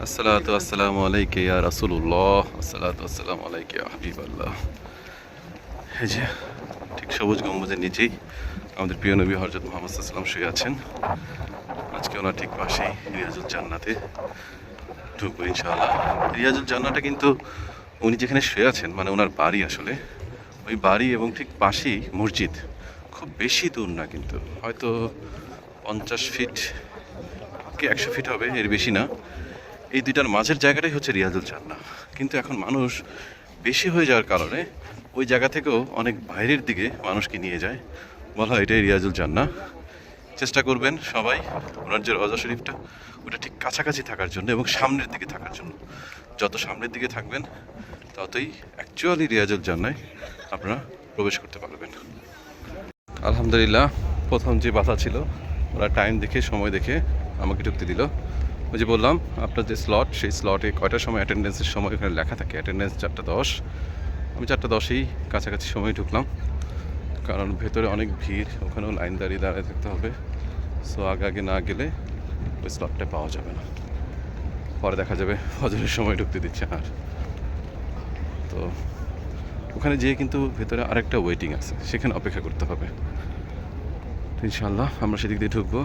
আসসালাতু আসসালামু আলাইকা ইয়া রাসূলুল্লাহ, আসসালাতু আসসালামু আলাইকা ইয়া হাবিবাল্লাহ। এই যে ঠিক সবুজ গম্বুজের নিচেই আমাদের প্রিয় নবী হযরত মুহাম্মদ সাল্লাল্লাহু আলাইহি ওয়াসাল্লাম শুয়ে আছেন। আজকে ওনার ঠিক পাশেই রিয়াজুল জান্নাতে ঢুকবো ইনশাআল্লাহ। রিয়াজুল জান্নাতটা কিন্তু উনি যেখানে শুয়ে আছেন মানে ওনার বাড়ি আসলে ওই বাড়ি এবং ঠিক পাশেই মসজিদ। খুব বেশি দূর না, কিন্তু হয়তো 50 ফিট কি 100 ফিট হবে, এর বেশি না। এই দুইটার মাঝের জায়গাটাই হচ্ছে রিয়াজুল জান্নাহ। কিন্তু এখন মানুষ বেশি হয়ে যাওয়ার কারণে ওই জায়গা থেকেও অনেক বাইরের দিকে মানুষকে নিয়ে যায়, বলা হয় এটাই রিয়াজুল জান্নাহ। চেষ্টা করবেন সবাই ওনার যে রওজা শরীফটা ওটা ঠিক কাছাকাছি থাকার জন্য এবং সামনের দিকে থাকার জন্য। যত সামনের দিকে থাকবেন ততই অ্যাকচুয়ালি রিয়াজুল জান্নায় আপনারা প্রবেশ করতে পারবেন। আলহামদুলিল্লাহ, প্রথম যে বাধা ছিল ওরা টাইম দেখে সময় দেখে আমাকে ঢুকতে দিল। ওই যে বললাম আপনার যে স্লট, সেই স্লটে কয়টার সময় অ্যাটেন্ডেন্সের সময় ওখানে লেখা থাকে, অ্যাটেন্ডেন্স 4:10। আমি 4:10-এই কাছাকাছি সময় ঢুকলাম, কারণ ভেতরে অনেক ভিড়, ওখানেও লাইন দাঁড়িয়ে থাকতে হবে। সো আগে না গেলে ওই স্লটটা পাওয়া যাবে না, পরে দেখা যাবে ফজরের সময় ঢুকতে দিচ্ছে আর। তো ওখানে যেয়ে কিন্তু ভেতরে আরেকটা ওয়েটিং আছে, সেখানে অপেক্ষা করতে হবে। ইনশাআল্লাহ আমরা সেদিক দিয়ে ঢুকবো।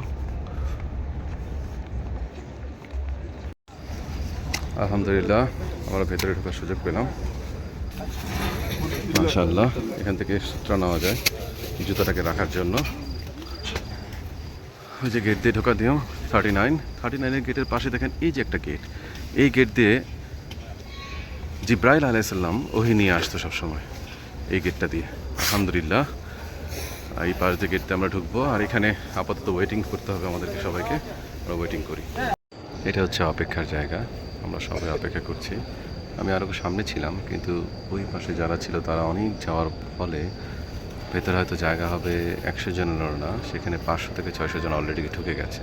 আলহামদুলিল্লাহ আমরা ভেতরে ঢোকার সুযোগ পেলাম। মাশাআল্লাহ, এখান থেকে সূত্র নেওয়া যায় জুতাটাকে রাখার জন্য। ওই যে গেট দিয়ে ঢোকা দিও 39-এর গেটের পাশে দেখেন এই যে একটা গেট, এই গেট দিয়ে জিব্রাইল আলাইহিস সালাম ওহী নিয়ে আসতো সবসময় এই গেটটা দিয়ে। আলহামদুলিল্লাহ এই পাশ দিয়ে গেট দিয়ে আমরা ঢুকবো। আর এখানে আপাতত ওয়েটিং করতে হবে আমাদেরকে সবাইকে, আমরা ওয়েটিং করি। এটা হচ্ছে অপেক্ষার জায়গা, আমরা সবাই অপেক্ষা করছি। আমি আরও সামনে ছিলাম, কিন্তু ওই পাশে যারা ছিল তারা অনেক যাওয়ার ফলে ভেতরে হয়তো জায়গা হবে 100 জনেরও না, সেখানে 500 থেকে 600 জন অলরেডি ঢুকে গেছে।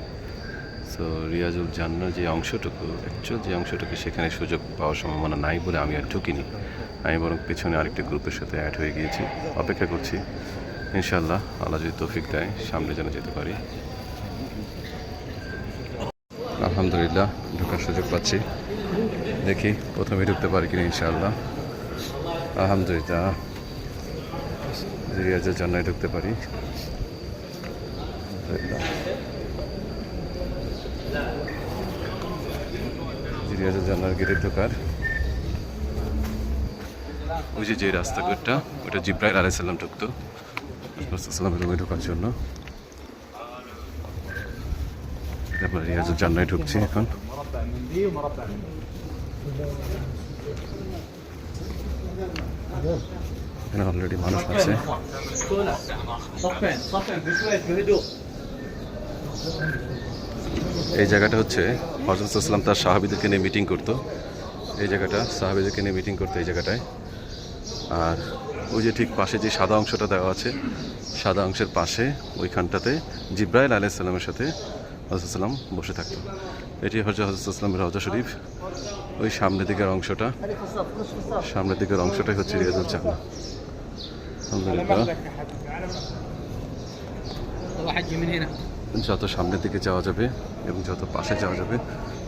সো রিয়াজুল জান্নাহ যে অংশটুকু, অ্যাকচুয়াল যে অংশটুকু, সেখানে সুযোগ পাওয়ার সম্ভাবনা নাই বলে আমি আর ঢুকিনি। আমি বরং পেছনে আরেকটি গ্রুপের সাথে অ্যাড হয়ে গিয়েছি, অপেক্ষা করছি। ইনশাআল্লাহ আল্লাহ যদি তৌফিক দেয় সামনে যেন যেতে পারি। আলহামদুলিল্লাহ ঢোকার সুযোগ পাচ্ছি, দেখি প্রথমে ঢুকতে পারি কিনা ইনশাআল্লাহ। আলহামদুলিল্লাহ রিয়াজুল জান্নায় ঢুকতে পারি। রিয়াজুল জান্নার গেটে ঢোকার ওই যে রাস্তাঘাটটা, ওটা জিব্রাইল আলাইহিস সালাম ঢুকতো রাসূলুল্লাহের রুমে ঢোকার জন্য। তারপর রিয়াজুল জান্নায় ঢুকছি এখন। এখানে অলরেডি মানুষ আছে। এই জায়গাটা হচ্ছে হযরত সাল্লাল্লাহু আলাইহি ওয়াসাল্লাম তার সাহাবীদেরকে নিয়ে মিটিং করতো। এই জায়গাটা সাহাবীদেরকে নিয়ে মিটিং করতো এই জায়গাটায়। আর ওই যে ঠিক পাশে যে সাদা অংশটা দেওয়া আছে, সাদা অংশের পাশে ওইখানটাতে জিব্রাইল আলাইহিস সালামের সাথে হযরত সাল্লাম বসে থাকতো। এটি হচ্ছে হযরত সাল্লামের রওজা শরীফ। ওই সামনের দিকের অংশটাই হচ্ছে রিয়াজুল জান্নাহ। আলহামদুলিল্লাহ যত সামনের দিকে যাওয়া যাবে এবং যত পাশে যাওয়া যাবে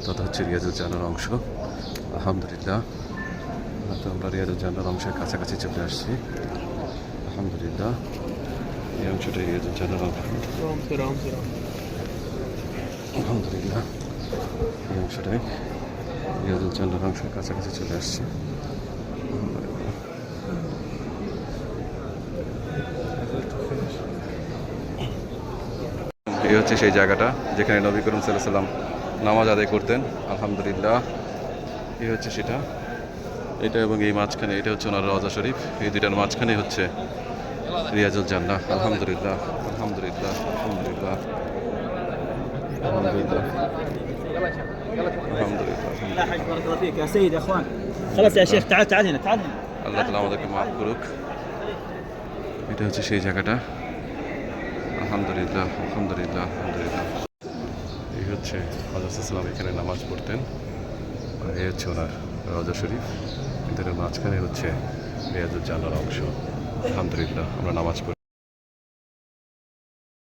তত হচ্ছে রিয়াজুল জান্নাহর অংশ। আলহামদুলিল্লাহ আমরা রিয়াজুল জান্নাহর অংশের কাছাকাছি চলে আসছি। আলহামদুলিল্লাহ এই অংশটাই রিয়াজুল জান্নাহর অংশ। আলহামদুলিল্লাহ এই অংশটাই রিয়াজুল জান্নাহর অংশের কাছাকাছি চলে আসছি। এই হচ্ছে সেই জায়গাটা যেখানে নবী করিম সাল্লাল্লাহু আলাইহি ওয়াসাল্লাম নামাজ আদায় করতেন। আলহামদুলিল্লাহ এই হচ্ছে সেটা, এটা এবং এই মাঝখানে এটা হচ্ছে ওনার রওজা শরীফ। এই দুইটার মাঝখানে হচ্ছে রিয়াজুল জান্নাহ। আলহামদুলিল্লাহ আলহামদুলিল্লাহ আলহামদুলিল্লাহ আলহামদুলিল্লাহ আল্লাহ তাআলা আমাদেরকে মাফ করুক। এটা হচ্ছে সেই জায়গাটা। আলহামদুলিল্লাহ আলহামদুলিল্লাহ আলহামদুলিল্লাহ এই হচ্ছে হযরত সাল্লাল্লাহু এখানে নামাজ পড়তেন। আর এই হচ্ছে ওনার রওজা শরীফ, এদের মাঝখানে হচ্ছে রিয়াজুল জান্নাহর অংশ। আলহামদুলিল্লাহ আমরা নামাজ পড়ি।